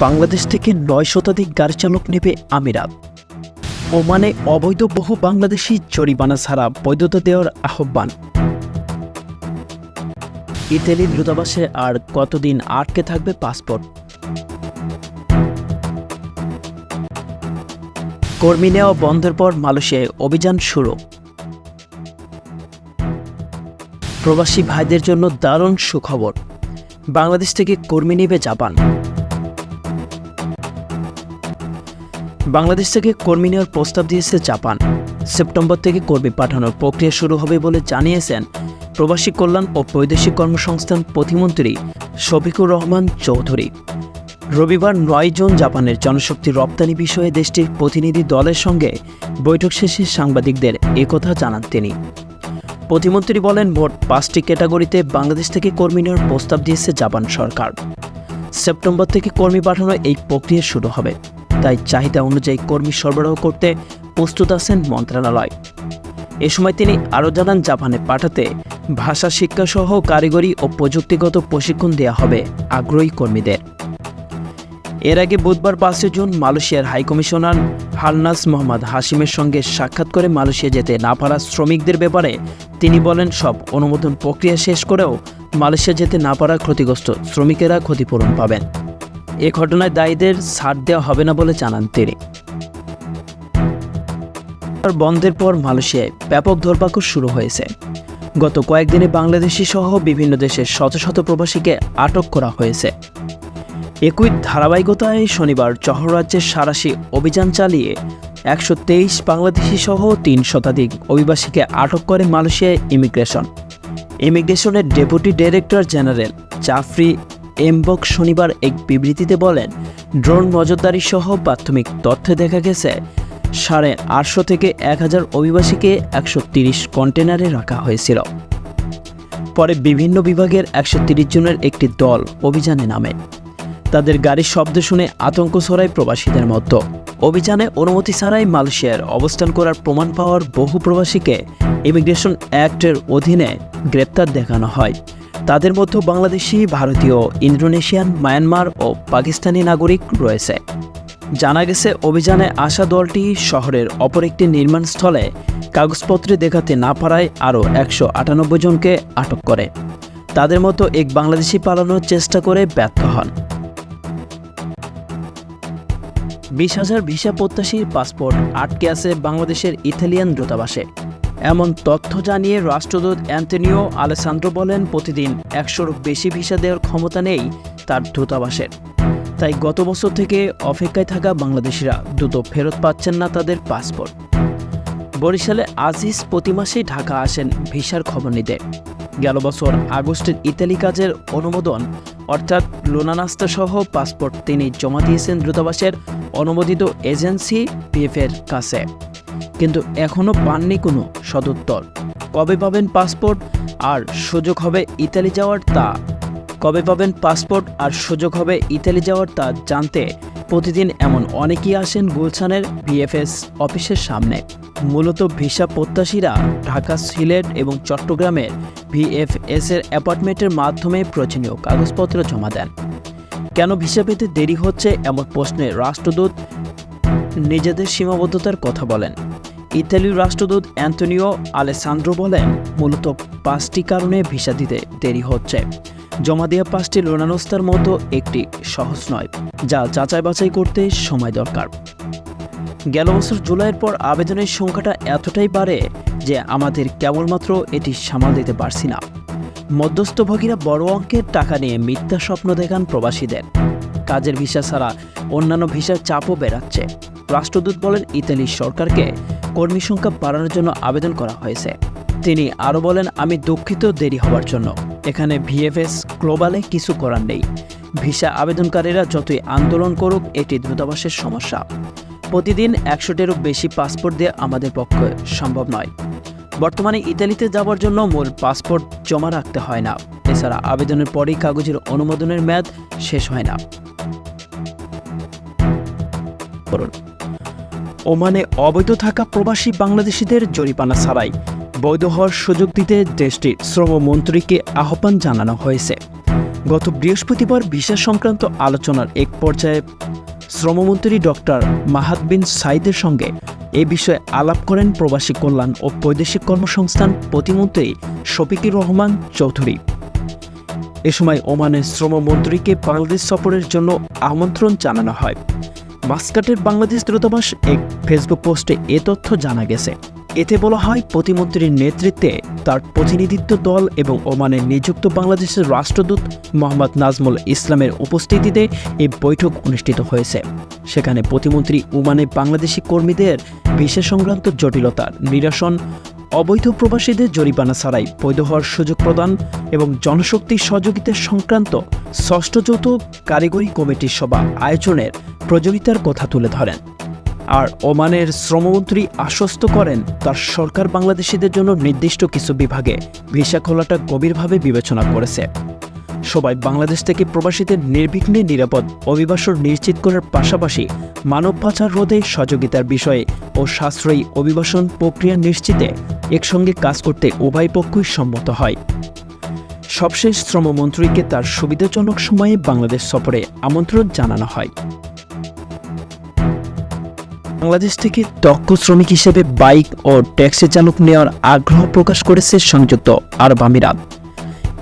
বাংলাদেশ থেকে ৯ শতাধিক গাড়ি চালক নেবে আমিরাত। ওমানে অবৈধ বহু বাংলাদেশি জরিমানা ছাড়া বৈধতা দেওয়ার আহ্বান। ইতালি দূতাবাসে আর কতদিন আটকে থাকবে পাসপোর্ট? কর্মী নেওয়া বন্ধের পর মালয়েশিয়ায় অভিযান শুরু। প্রবাসী ভাইদের জন্য দারুণ সুখবর, বাংলাদেশ থেকে কর্মী নেবে জাপান। বাংলাদেশ থেকে কর্মী নেওয়ার প্রস্তাব দিয়েছে জাপান। সেপ্টেম্বর থেকে কর্মী পাঠানোর প্রক্রিয়া শুরু হবে বলে জানিয়েছেন প্রবাসী কল্যাণ ও বৈদেশিক কর্মসংস্থান প্রতিমন্ত্রী শফিকুর রহমান চৌধুরী। রবিবার ৯ জুন জাপানের জনশক্তি রপ্তানি বিষয়ে দেশটির প্রতিনিধি দলের সঙ্গে বৈঠক শেষে সাংবাদিকদের একথা জানান তিনি। প্রতিমন্ত্রী বলেন, মোট ৫টি ক্যাটাগরিতে বাংলাদেশ থেকে কর্মী নেওয়ার প্রস্তাব দিয়েছে জাপান সরকার। সেপ্টেম্বর থেকে কর্মী পাঠানোর এই প্রক্রিয়া শুরু হবে, তাই চাহিদা অনুযায়ী কর্মী সরবরাহ করতে প্রস্তুত আছেন মন্ত্রণালয়। এ সময় তিনি আরও জানান, জাপানে পাঠাতে ভাষা শিক্ষাসহ কারিগরি ও প্রযুক্তিগত প্রশিক্ষণ দেওয়া হবে আগ্রহী কর্মীদের। এর আগে বুধবার ৫ জুন মালয়েশিয়ার হাইকমিশনার হালনাস মোহাম্মদ হাশিমের সঙ্গে সাক্ষাৎ করে মালয়েশিয়া যেতে না পারা শ্রমিকদের ব্যাপারে তিনি বলেন, সব অনুমোদন প্রক্রিয়া শেষ করেও মালয়েশিয়া যেতে না পারা ক্ষতিগ্রস্ত শ্রমিকেরা ক্ষতিপূরণ পাবেন। এ ঘটনায় দায়ীদের ছাড় দেওয়া হবে না বলে জানান তিনি। বন্ধের পর মালয়েশিয়ায় ব্যাপক ধরপাকড় শুরু হয়েছে। গত কয়েকদিনে বাংলাদেশি সহ বিভিন্ন দেশের শত শত প্রবাসীকে আটক করা হয়েছে। একই ধারাবাহিকতায় শনিবার চহর রাজ্যের সারাশি অভিযান চালিয়ে ১২৩ বাংলাদেশি সহ ৩ শতাধিক অভিবাসীকে আটক করে মালয়েশিয়া ইমিগ্রেশনের deputy director general Jafri Embok শনিবার এক বিবৃতিতে বলেন, ড্রোন নজরদারি সহ প্রাথমিক তথ্যে দেখা গেছে ৮৫০ থেকে ১,০০০ অভিবাসীকে ১৩০ কন্টেনারে রাখা হয়েছিল। পরে বিভিন্ন বিভাগের ১৩০ জনের একটি দল অভিযানে নামে। তাদের গাড়ির শব্দ শুনে আতঙ্ক ছড়ায় প্রবাসীদের মধ্যে। অভিযানে অনুমতি ছাড়াই মালয়েশিয়ার অবস্থান করার প্রমাণ পাওয়ার বহু প্রবাসীকে ইমিগ্রেশন অ্যাক্টের অধীনে গ্রেপ্তার দেখানো হয়। তাদের মধ্যে বাংলাদেশি, ভারতীয়, ইন্দোনেশিয়ান, মায়ানমার ও পাকিস্তানি নাগরিক রয়েছে। জানা গেছে, অভিযানে আসা দলটি শহরের অপর একটি নির্মাণস্থলে কাগজপত্রে দেখাতে না পারায় আরও ১৯৮ জনকে আটক করে। তাদের মতো এক বাংলাদেশি পালানোর চেষ্টা করে ব্যর্থ হন। ২০,০০০ ভিসা প্রত্যাশীর পাসপোর্ট আটকে আছে বাংলাদেশের ইতালিয়ান দূতাবাসে। এমন তথ্য জানিয়ে রাষ্ট্রদূত অ্যান্তনিও আলেসান্দ্রো বলেন, প্রতিদিন ১০০-র বেশি ভিসা দেওয়ার ক্ষমতা নেই তার দূতাবাসের। তাই গত বছর থেকে অপেক্ষায় থাকা বাংলাদেশিরা দ্রুত ফেরত পাচ্ছেন না তাদের পাসপোর্ট। বরিশালে আজিজ প্রতি মাসেই ঢাকা আসেন ভিসার খবর নিতে। গেল বছর আগস্টের ইতালি কাজের অনুমোদন অর্থাৎ লোনানাস্তা সহ পাসপোর্ট তিনি জমা দিয়েছেন দূতাবাসের অনুমোদিত এজেন্সি পিএফের কাছে, কিন্তু এখনও পাননি কোনো সদুত্তর। কবে পাবেন পাসপোর্ট আর সুযোগ হবে ইতালি যাওয়ার তা জানতে প্রতিদিন এমন অনেকেই আসেন গুলশানের ভিএফএস অফিসের সামনে। মূলত ভিসা প্রত্যাশীরা ঢাকা, সিলেট এবং চট্টগ্রামের ভিএফএসের অ্যাপার্টমেন্টের মাধ্যমে প্রয়োজনীয় কাগজপত্র জমা দেন। কেন ভিসা পেতে দেরি হচ্ছে এমন প্রশ্নে রাষ্ট্রদূত নিজেদের সীমাবদ্ধতার কথা বলেন। ইতালির রাষ্ট্রদূত অ্যান্তনিও আলেসান্দ্রো বলেন, মূলত ৫টি কারণে ভিসা দিতে দেরি হচ্ছে। জমা দেওয়া ৫টি লোনানাস্তার মতো একটি সহজ নয়, যা যাচাই বাছাই করতে সময় দরকার। গেল বছর জুলাইয়ের পর আবেদনের সংখ্যাটা এতটাই বাড়ে যে আমাদের কেবলমাত্র এটি সামাল দিতে পারছি না। মধ্যস্থভোগীরা বড় অঙ্কের টাকা নিয়ে মিথ্যা স্বপ্ন দেখান প্রবাসীদের। কাজের ভিসা ছাড়া অন্যান্য ভিসার চাপও বেড়াচ্ছে। রাষ্ট্রদূত বলেন, ইতালির সরকারকে কর্মী সংখ্যা বাড়ানোর জন্য আবেদন করা হয়েছে। তিনি আরও বলেন, আমি দুঃখিত দেরি হওয়ার জন্য। এখানে ভিএফএস গ্লোবালে কিছু করার নেই। ভিসা আবেদনকারীরা যতই আন্দোলন করুক, এটি দূতাবাসের সমস্যা। প্রতিদিন ১০০-টিরও বেশি পাসপোর্ট দিয়ে আমাদের পক্ষে সম্ভব নয়। বর্তমানে ইতালিতে যাওয়ার জন্য মূল পাসপোর্ট জমা রাখতে হয় না। এছাড়া আবেদনের পরেই কাগজের অনুমোদনের মেয়াদ শেষ হয় না। ওমানে অবৈধ থাকা প্রবাসী বাংলাদেশিদের জরিমানা ছাড়াই বৈধ হওয়ার সুযোগ দিতে দেশটির শ্রমমন্ত্রীকে আহ্বান জানানো হয়েছে। গত বৃহস্পতিবার ভিসা সংক্রান্ত আলোচনার এক পর্যায়ে শ্রমমন্ত্রী ডক্টর মাহাত বিন সাইদের সঙ্গে এ বিষয়ে আলাপ করেন প্রবাসী কল্যাণ ও বৈদেশিক কর্মসংস্থান প্রতিমন্ত্রী শফিকুর রহমান চৌধুরী। এ সময় ওমানের শ্রমমন্ত্রীকে বাংলাদেশ সফরের জন্য আমন্ত্রণ জানানো হয়। মাস্কাটের বাংলাদেশ দূতাবাস এক ফেসবুক পোস্টে এ তথ্য জানা গেছে। এতে বলা হয়, প্রতিমন্ত্রীর নেতৃত্বে তার প্রতিনিধিত্ব দল এবং ওমানে নিযুক্ত বাংলাদেশের রাষ্ট্রদূত মোহাম্মদ নাজমুল ইসলামের উপস্থিতিতে এই বৈঠক অনুষ্ঠিত হয়েছে। সেখানে প্রতিমন্ত্রী ওমানে বাংলাদেশি কর্মীদের ভিসা সংক্রান্ত জটিলতার নিরসন, অবৈধ প্রবাসীদের জরিমানা ছাড়াই বৈধ হওয়ার সুযোগ প্রদান এবং জনশক্তি সহযোগিতা সংক্রান্ত ষষ্ঠ যৌথ কারিগরি কমিটির সভা আয়োজনের প্রয়োজনীয়তার কথা তুলে ধরেন। আর ওমানের শ্রমমন্ত্রী আশ্বস্ত করেন, তার সরকার বাংলাদেশিদের জন্য নির্দিষ্ট কিছু বিভাগে ভিসা খোলাটা গভীরভাবে বিবেচনা করেছে। সবাই বাংলাদেশ থেকে প্রবাসীদের নির্বিঘ্নে নিরাপদ অভিবাসন নিশ্চিত করার পাশাপাশি মানব পাচার রোধে সহযোগিতার বিষয়ে ও সাশ্রয়ী অভিবাসন প্রক্রিয়া নিশ্চিতে একসঙ্গে কাজ করতে উভয় পক্ষই সম্মত হয়। সবশেষ শ্রমমন্ত্রীকে তার সুবিধাজনক সময়ে বাংলাদেশ সফরে আমন্ত্রণ জানানো হয়। বাংলাদেশ থেকে দক্ষ শ্রমিক হিসেবে বাইক ও ট্যাক্সি চালক নেওয়ার আগ্রহ প্রকাশ করেছে সংযুক্ত আরব আমিরাত।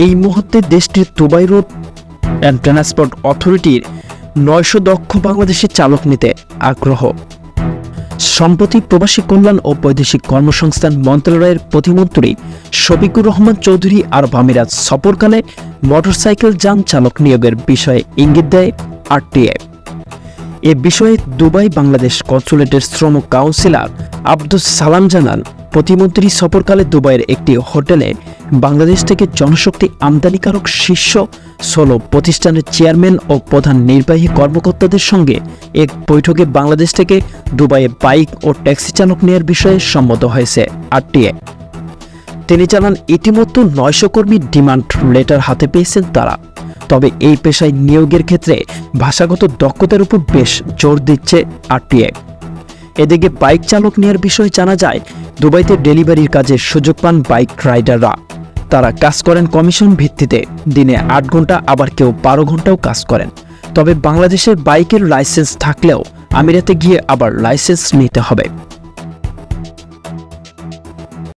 এই মুহূর্তে দেশটির দুবাই রোড অ্যান্ড ট্রান্সপোর্ট অথরিটির 900 দক্ষ বাংলাদেশি চালক নিতে আগ্রহ। সম্প্রতি প্রবাসী কল্যাণ ও বৈদেশিক কর্মসংস্থান মন্ত্রণালয়ের প্রতিমন্ত্রী শফিকুর রহমান চৌধুরী আরব আমিরাত সফরকালে মোটরসাইকেল যান চালক নিয়োগের বিষয়ে ইঙ্গিত দেয় আরটিএ। এ বিষয়ে দুবাই বাংলাদেশ কনসুলেটের শ্রম কাউন্সিলর আব্দুস সালাম জানান, প্রতিমন্ত্রী সফরকালে দুবাইয়ের একটি হোটেলে বাংলাদেশ থেকে জনশক্তি আমদানিকারক শীর্ষ 16 প্রতিষ্ঠানের চেয়ারম্যান ও প্রধান নির্বাহী কর্মকর্তাদের সঙ্গে এক বৈঠকে বাংলাদেশ থেকে দুবাইয়ে বাইক ও ট্যাক্সি চালক নেওয়ার বিষয়ে সম্মত হয়েছে আরটিএ। তিনি জানান, ইতিমধ্যে 900 কর্মীর ডিমান্ড লেটার হাতে পেয়েছেন তারা। তবে এই পেশায় নিয়োগের ক্ষেত্রে ভাষাগত দক্ষতার উপর বেশ জোর দিচ্ছে আরটিএ। এদিকে বাইক চালক নেওয়ার বিষয়ে জানা যায়, দুবাইতে ডেলিভারির কাজের সুযোগ পান বাইক রাইডাররা। তারা কাজ করেন কমিশন ভিত্তিতে, দিনে 8 ঘন্টা, আবার কেউ 12 ঘন্টাও কাজ করেন। তবে বাংলাদেশের বাইকের লাইসেন্স থাকলেও আমিরাতে গিয়ে আবার লাইসেন্স নিতে হবে।